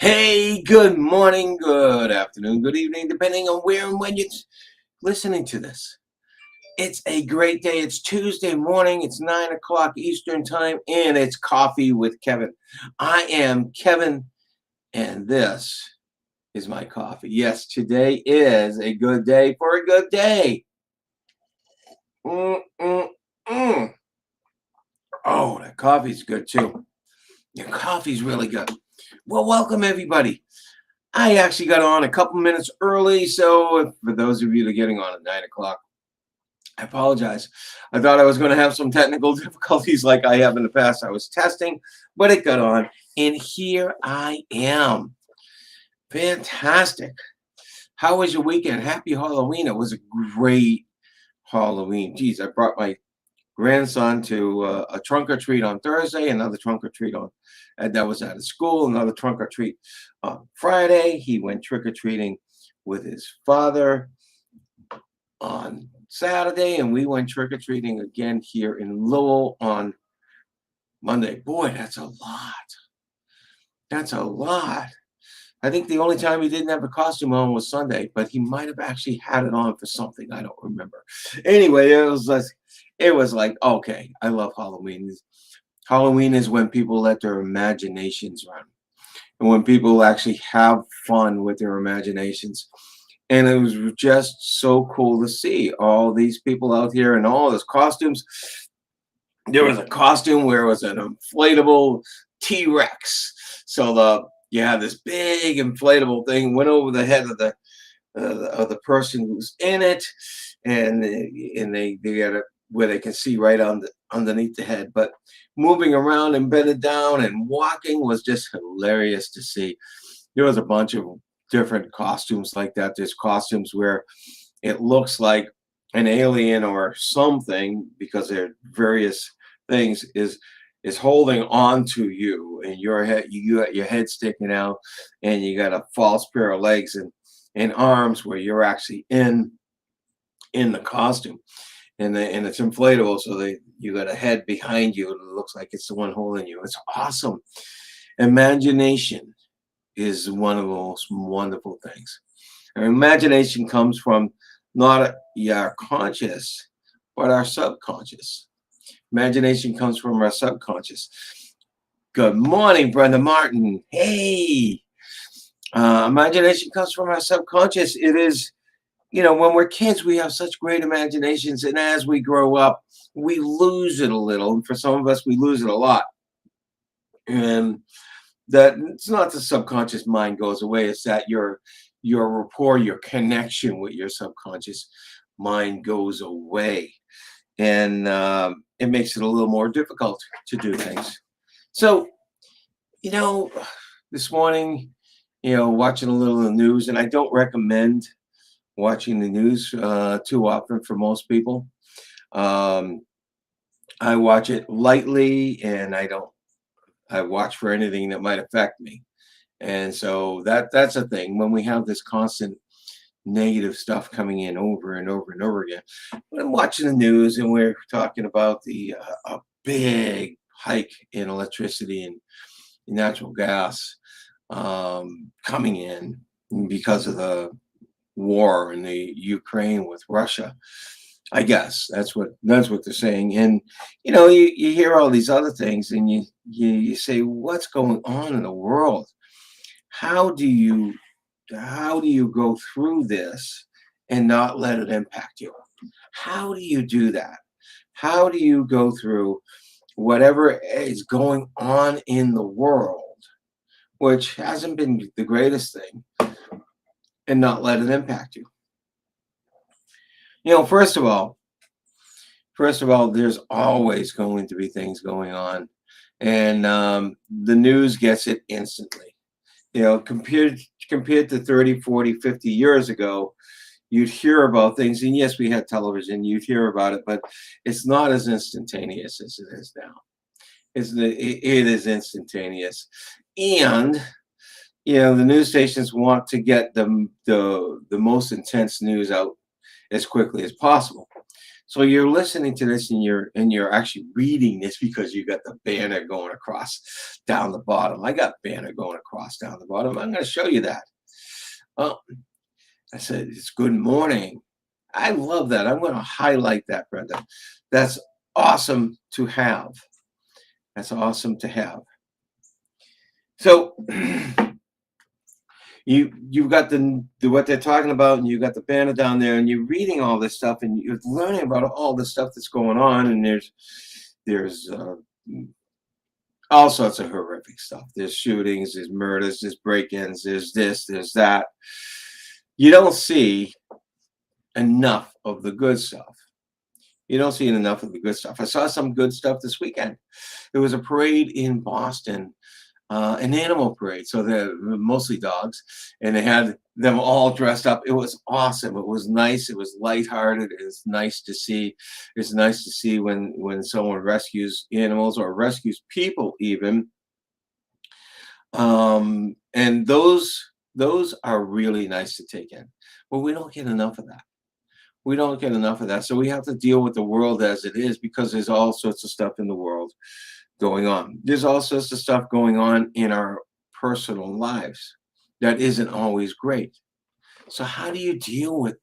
Hey, good morning, good afternoon, good evening, depending on where and when you're listening to this. It's a great day. It's Tuesday morning. It's 9 o'clock Eastern Time, and it's Coffee with Kevin. I am Kevin, and this is my coffee. Yes, today is a good day for a good day. Mm, mm, mm. Oh, that coffee's good too. Your coffee's really good. Well, welcome everybody. I actually got on a couple minutes early, so for those of you that are getting on at 9 o'clock, I apologize. I thought I was going to have some technical difficulties like I have in the past. I was testing, but it got on, and here I am. Fantastic. How was your weekend? Happy Halloween. It was a great Halloween. Geez, I brought my grandson to a trunk or treat on Thursday, another trunk or treat on, and that was at a school, another trunk or treat on Friday. He went trick or treating with his father on Saturday, and we went trick or treating again here in Lowell on Monday. Boy, that's a lot. That's a lot. I think the only time he didn't have a costume on was Sunday, but he might have actually had it on for something. I don't remember. Anyway, it was like okay, I love Halloween. Halloween is when people let their imaginations run, and when people actually have fun with their imaginations. And it was just so cool to see all these people out here in all those costumes. There was a costume where it was an inflatable T-Rex. So you have this big inflatable thing went over the head of the person who's in it, and they got it where they can see right underneath the head. But moving around and bending down and walking was just hilarious to see. There was a bunch of different costumes like that. There's costumes where it looks like an alien or something because there are various things is holding on to you and your head you got your head sticking out and you got a false pair of legs and arms where you're actually in the costume and it's inflatable so they you got a head behind you and it looks like it's the one holding you. It's awesome. Imagination is one of the most wonderful things. Our imagination comes from not our conscious, but our subconscious. Imagination comes from our subconscious. Good morning, Brenda Martin. Hey, imagination comes from our subconscious. It is, when we're kids, we have such great imaginations, and as we grow up, we lose it a little. And for some of us, we lose it a lot. And that it's not the subconscious mind goes away, it's that your rapport, your connection with your subconscious mind goes away, and it makes it a little more difficult to do things. So you know this morning, watching a little of the news, and I don't recommend watching the news too often for most people. um, I watch it lightly, and I watch for anything that might affect me. And so that's a thing when we have this constant negative stuff coming in over and over and over again. When I'm watching the news and we're talking about the a big hike in electricity and natural gas coming in because of the war in the Ukraine with Russia. I guess that's what they're saying. And you hear all these other things, and you say, what's going on in the world? How do you go through this and not let it impact you? How do you do that? How do you go through whatever is going on in the world, which hasn't been the greatest thing, and not let it impact you? First of all, there's always going to be things going on, and the news gets it instantly. Compared to 30, 40, 50 years ago, you'd hear about things, and yes, we had television, you'd hear about it, but it's not as instantaneous as it is now. It is instantaneous. And the news stations want to get the most intense news out as quickly as possible. So you're listening to this, and you're actually reading this because you got the banner going across down the bottom. I got banner going across down the bottom. I'm going to show you that. Oh, I said it's good morning. I love that. I'm going to highlight that, Brenda. That's awesome to have. That's awesome to have. So you've got the what they're talking about, and you've got the banner down there, and you're reading all this stuff, and you're learning about all the stuff that's going on, and there's all sorts of horrific stuff. There's shootings, there's murders, there's break-ins, there's this, there's that. You don't see enough of the good stuff. You don't see enough of the good stuff. I saw some good stuff this weekend. There was a parade in Boston, an animal parade. So they're mostly dogs, and they had them all dressed up. It was awesome. It was nice. It was lighthearted. It was nice to see. It's nice to see when someone rescues animals or rescues people even. And those are really nice to take in. But we don't get enough of that. We don't get enough of that. So we have to deal with the world as it is, because there's all sorts of stuff in the world going on. There's all sorts of stuff going on in our personal lives that isn't always great. So how do you deal with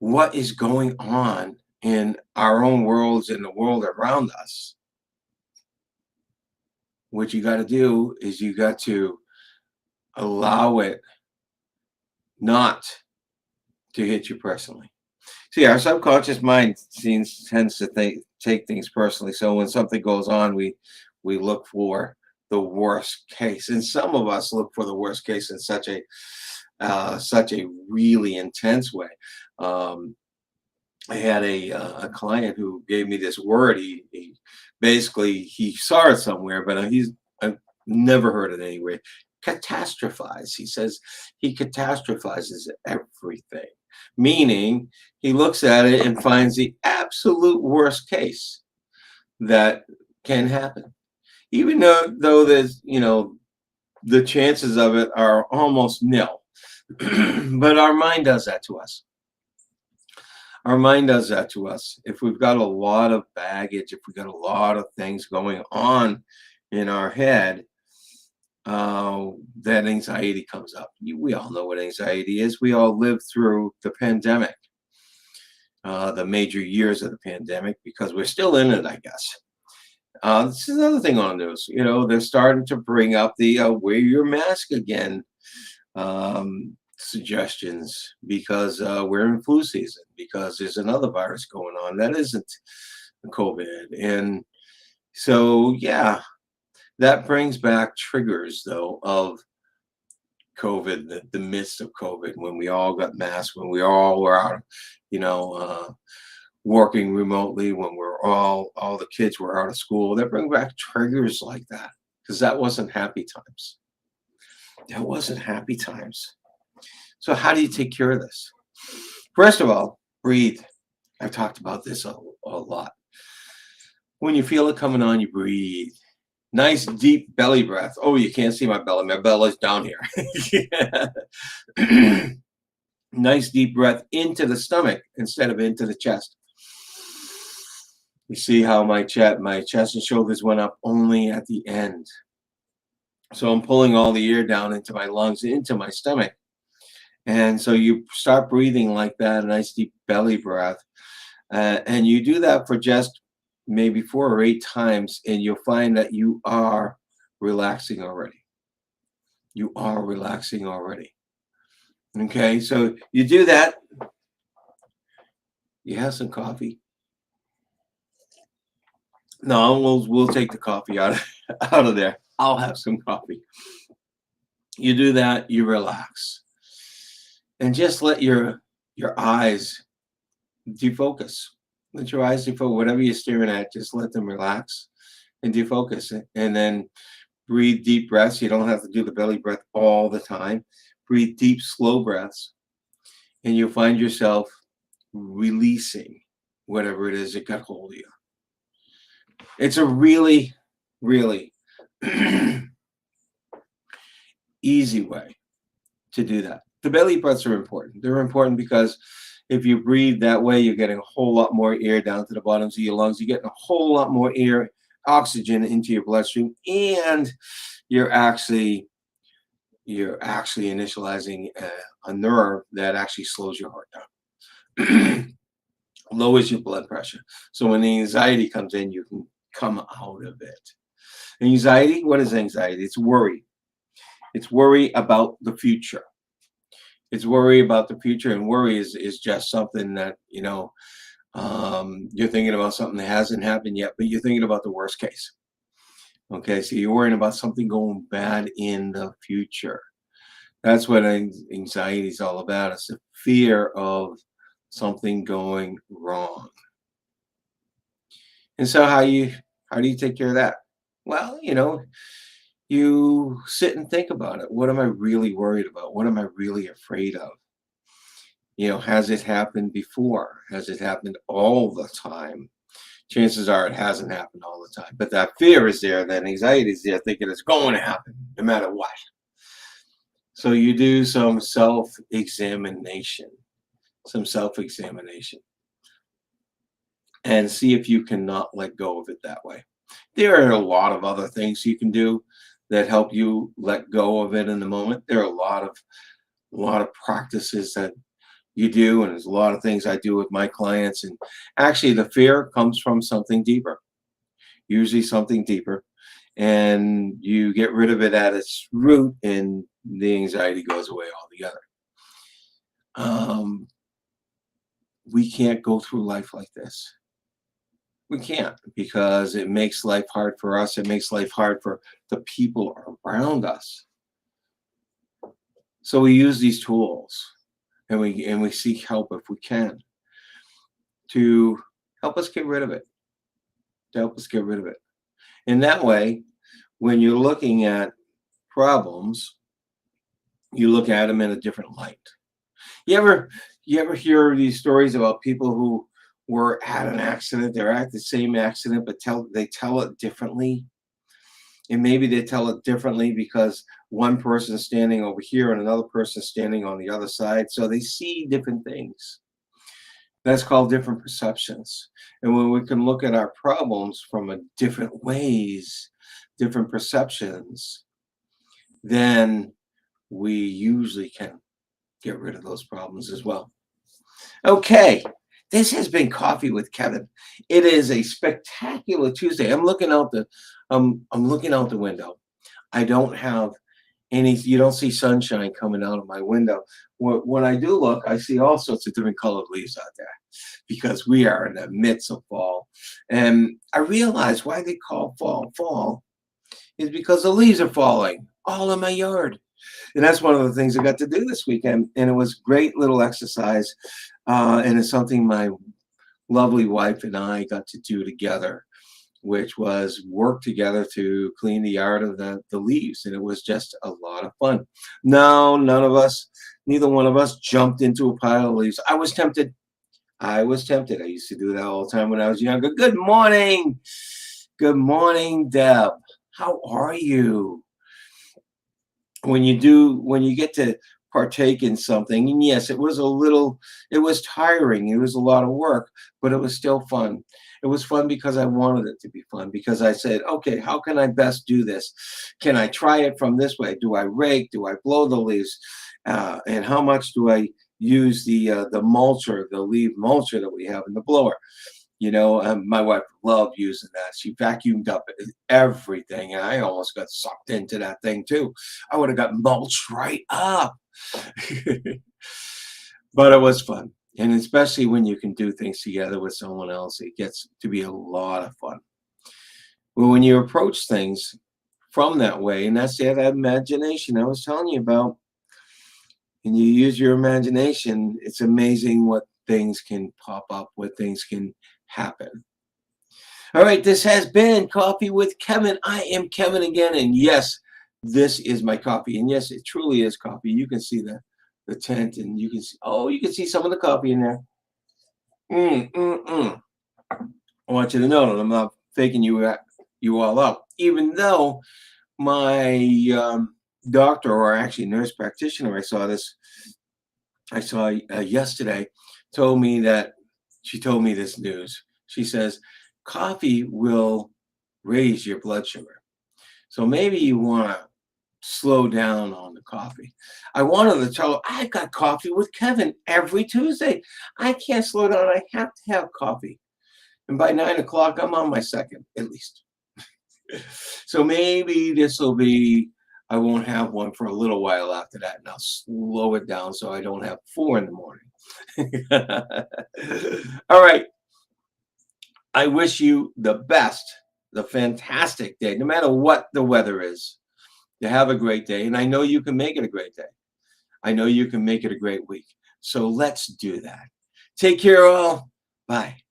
what is going on in our own worlds, in the world around us? What you got to do is you got to allow it not to hit you personally. See, our subconscious mind tends to take things personally. So when something goes on, we look for the worst case, and some of us look for the worst case in such a really intense way. I had a client who gave me this word. He basically he saw it somewhere, but I've never heard it anywhere. Catastrophize. He says he catastrophizes everything, meaning he looks at it and finds the absolute worst case that can happen, even though there's the chances of it are almost nil. But our mind does that to us. Our mind does that to us. If we've got a lot of baggage, if we've got a lot of things going on in our head, that anxiety comes up. We all know what anxiety is. We all lived through the pandemic, the major years of the pandemic, because we're still in it, I guess. This is another thing on the news. They're starting to bring up the wear your mask again suggestions, because we're in flu season, because there's another virus going on that isn't COVID. And so, yeah, that brings back triggers, though, of COVID, the midst of COVID, when we all got masks, when we all were out, working remotely, when we're all the kids were out of school. That bring back triggers like that, because that wasn't happy times. That wasn't happy times. So how do you take care of this? First of all, breathe. I've talked about this a lot. When you feel it coming on, you breathe. Nice deep belly breath. Oh, you can't see my belly. My belly's down here. Nice deep breath into the stomach instead of into the chest. You see how my chest and shoulders went up only at the end. So I'm pulling all the air down into my lungs, into my stomach. And so you start breathing like that, a nice deep belly breath. And you do that for just maybe 4 or 8 times, and you'll find that you are relaxing already. You are relaxing already. Okay, so you do that. You have some coffee. No, we'll take the coffee out of there. I'll have some coffee. You do that, you relax. And just let your eyes defocus. Let your eyes defocus. Whatever you're staring at, just let them relax and defocus. And then breathe deep breaths. You don't have to do the belly breath all the time. Breathe deep, slow breaths. And you'll find yourself releasing whatever it is that got hold of you. It's a really, really easy way to do that. The belly breaths are important. They're important because If you breathe that way, you're getting a whole lot more air down to the bottoms of your lungs. You're getting a whole lot more air, oxygen into your bloodstream, and you're actually initializing a nerve that actually slows your heart down, lowers your blood pressure. So when the anxiety comes in, you can come out of it. Anxiety, what is anxiety? It's worry. It's worry about the future. It's worry about the future, and worry is just something that, you're thinking about something that hasn't happened yet, but you're thinking about the worst case. Okay, so you're worrying about something going bad in the future. That's what anxiety is all about. It's the fear of something going wrong. And so how do you take care of that? Well, you sit and think about it. What am I really worried about? What am I really afraid of? Has it happened before? Has it happened all the time? Chances are it hasn't happened all the time. But that fear is there, that anxiety is there, thinking it's going to happen no matter what. So you do some self-examination, and see if you cannot let go of it that way. There are a lot of other things you can do that help you let go of it in the moment. There are a lot of practices that you do, and there's a lot of things I do with my clients. And actually, the fear comes from something deeper, usually something deeper, and you get rid of it at its root, and the anxiety goes away altogether. Um, we can't go through life like this. We can't, because it makes life hard for us. It makes life hard for the people around us. So we use these tools, and we seek help if we can, to help us get rid of it. To help us get rid of it. In that way, when you're looking at problems, you look at them in a different light. You ever hear these stories about people who were at an accident? They're at the same accident, but they tell it differently. And maybe they tell it differently because one person's standing over here and another person's standing on the other side. So they see different things. That's called different perceptions. And when we can look at our problems from a different ways, different perceptions, then we usually can get rid of those problems as well. Okay, this has been Coffee with Kevin. It is a spectacular Tuesday. I'm looking out the window. I don't have you don't see sunshine coming out of my window. When I do look, I see all sorts of different colored leaves out there, because we are in the midst of fall. And I realize why they call fall is because the leaves are falling all in my yard. And that's one of the things I got to do this weekend. And it was great little exercise. And it's something my lovely wife and I got to do together, which was work together to clean the yard of the leaves. And it was just a lot of fun. No, neither one of us jumped into a pile of leaves. I was tempted. I used to do that all the time when I was younger. Good morning. Good morning, Deb. How are you? When you get to partake in something, and yes, it was tiring, it was a lot of work, but it was still fun. It was fun because I wanted it to be fun, because I said, okay, how can I best do this? Can I try it from this way? Do I rake? Do I blow the leaves? And how much do I use the mulcher, the leaf mulcher that we have in the blower? My wife loved using that. She vacuumed up everything, and I almost got sucked into that thing too. I would have got mulched right up. But it was fun. And especially when you can do things together with someone else, it gets to be a lot of fun. Well, when you approach things from that way, and that's that imagination I was telling you about, and you use your imagination, it's amazing what things can pop up, what things can happen. All right, this has been Coffee with Kevin. I am Kevin again, and yes, this is my coffee, and yes, it truly is coffee. You can see the tent, and you can see some of the coffee in there. I want you to know that I'm not faking you all up, even though my doctor, or actually nurse practitioner, I saw yesterday, told me that she told me this news. She says, coffee will raise your blood sugar. So maybe you want to slow down on the coffee. I wanted to tell her, I got coffee with Kevin every Tuesday. I can't slow down. I have to have coffee. And by 9 o'clock, I'm on my second, at least. So maybe this will be, I won't have one for a little while after that, and I'll slow it down so I don't have 4 in the morning. All right. I wish you the best, the fantastic day, no matter what the weather is. You have a great day, and I know you can make it a great day. I know you can make it a great week. So let's do that. Take care, all. Bye.